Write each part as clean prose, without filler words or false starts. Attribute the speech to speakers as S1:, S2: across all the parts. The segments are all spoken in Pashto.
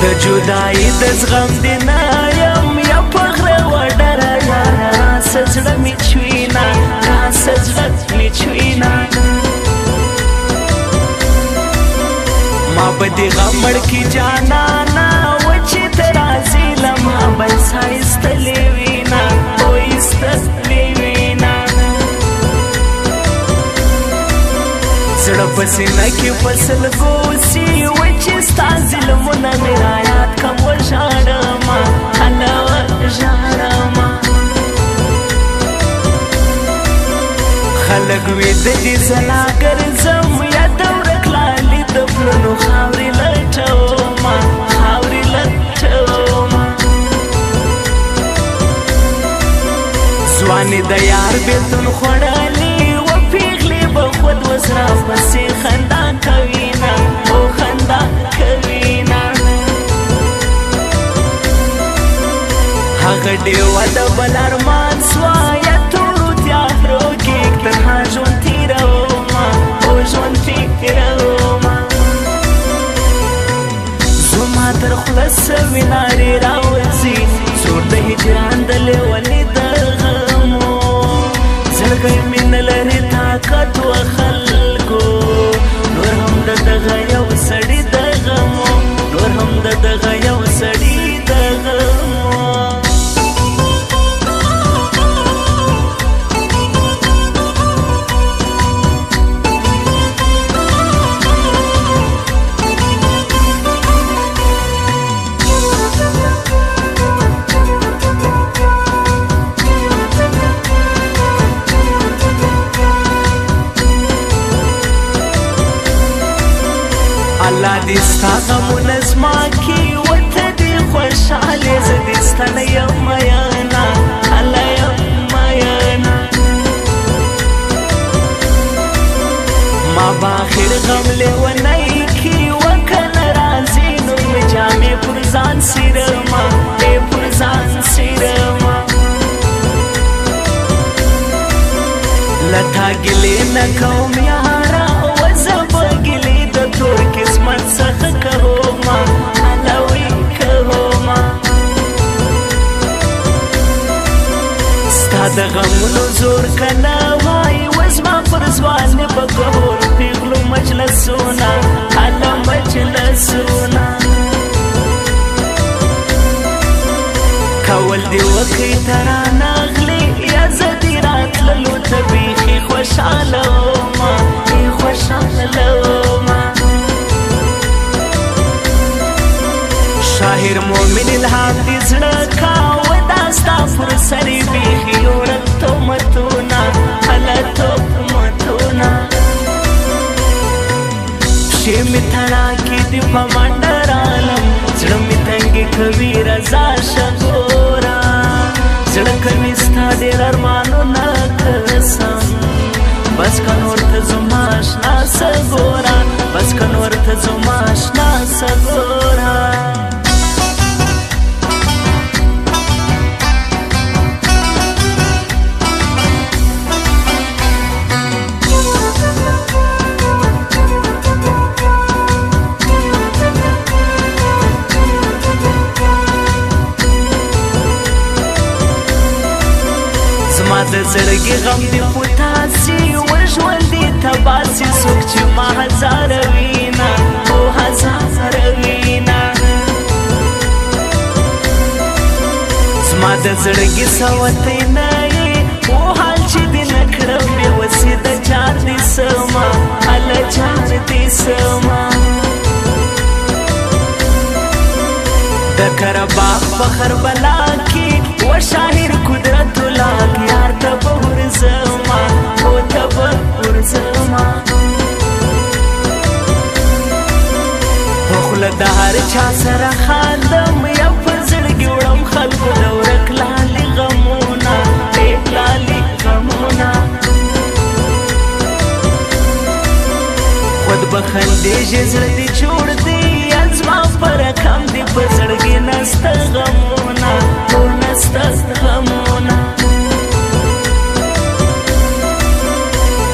S1: د جدایي د زغم دې نه یم یا په غره وډره یاره راسه زړه مې چوینه راسه زړه مې چوینه ما به دې غمړ کې جانانا و چې ته راځې له ما به سا ایستلې وینا او ایستلې وینا زړه په سینه کې فصل ګوسي و چې ستا ظلمونه مې رایاد کم وژاړمه هله وژاړمه خلک ویده دي زلا ګرځم یا د ورک لالي د پلونو خاورې لټومه خاورې لټومه ځواني د یار بېلتون خوړلي و پیغلې به خود اوس راپسې خندا کوینه او خندا کوینه هغه ډېوه د بل ارمان سوه یا تورو تیارو کې تنها ژوند تېرومه او ژوند تېرومه زما تر خوله سوي نارې راوځي زور د هجران د لیونې د غمو زړګی مې نه لري طاقت و خلکو نور هم د دغه یو سړي د غمو نور هم د دغه یو سړي د غمو الله دې ستا غمونه زما کې ورته دې خوشحالې زه دې ستا نه یم میینه الله یم میینه ما به آخر غم لیونی کې وکنه راځې نور مې جامې پر ځان څیرمه پر ځان څیرمه له تا ګیلې نه کوم یاره وزه به ګیلې د تور قسمت څخه کومه هلوی کومه ستا د غمونو زور که نه وای وزما پر ځوانې به کهول پیغلو مجلسونه هله مجلسونه کول دې وکړئ ته رانغلې یا زه دې راتللو ته بیخي خوشحاله ومه خوشحاله ومه شاهر مومن الهام دې زړه کاوه دا ستا پر سرې بیخي یوړل تهمتونه هله تهمتونه پښې مې تڼاکې دي په منډه رالم زړه مې تنګې کوي رضا شه ګوره زړه کوي ستا ډېر ارمانونه قسم بس که نور ته زما اشنا څه ګوره بس که نور ته زما اشنا څه ګوره زما د زړګي غم دې پوتاسي وژول دې تباسي څوک چې ما هزاره وینا او هزاره وینا زما د زړګي سوتی نه یې او حال چې دې نه کړم بېوسې د جار دې سما هله جار دې سما د کرباغ په خربلا کې و شاهر قدرت الله یار ته به ورځمه او ته به ورځمه په خوله د هر چا سره خاندم یا په زړګي وړم خلکو د ورک لالي غمونه لالي غمونه خود به خندېږي زړه دې جوړ دی یا زما په رقم دې په زړګي نسته غمونه او نسته غمونه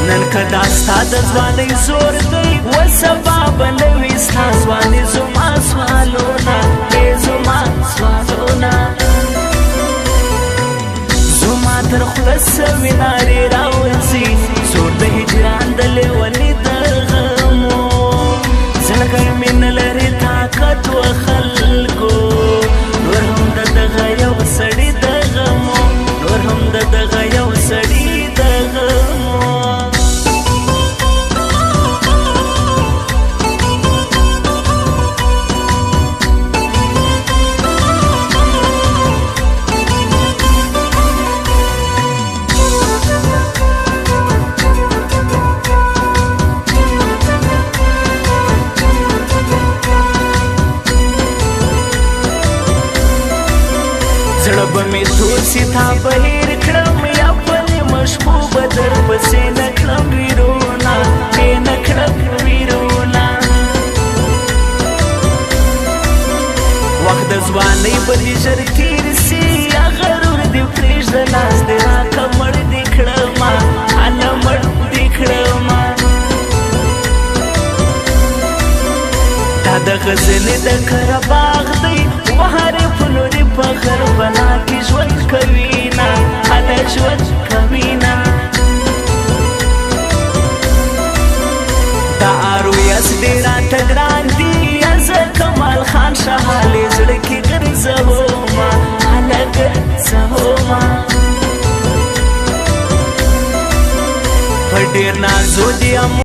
S1: نن که دا ستا د ځوانۍ زور دی و سبا به نه وي ستا ځواني زما سوالونه زړګی مې نه لري طاقت و خلکو نور هم د دغه یو سړي د غمو نور هم د دغه یو سړي د غمو زړه به مې توسي تا بهیر کړم یا پلې مشبوبه در پسې نه کړم ویرونه پې نه کړم ویرونه وخت د ځوانۍ به دې ژر تېر سي یا غرور دې پرېږده لاس دې راکړه مړ دې کړمه هله مړ دې کړمه دا د غزلې د کره باغ دی وهر په نورې فخر بنا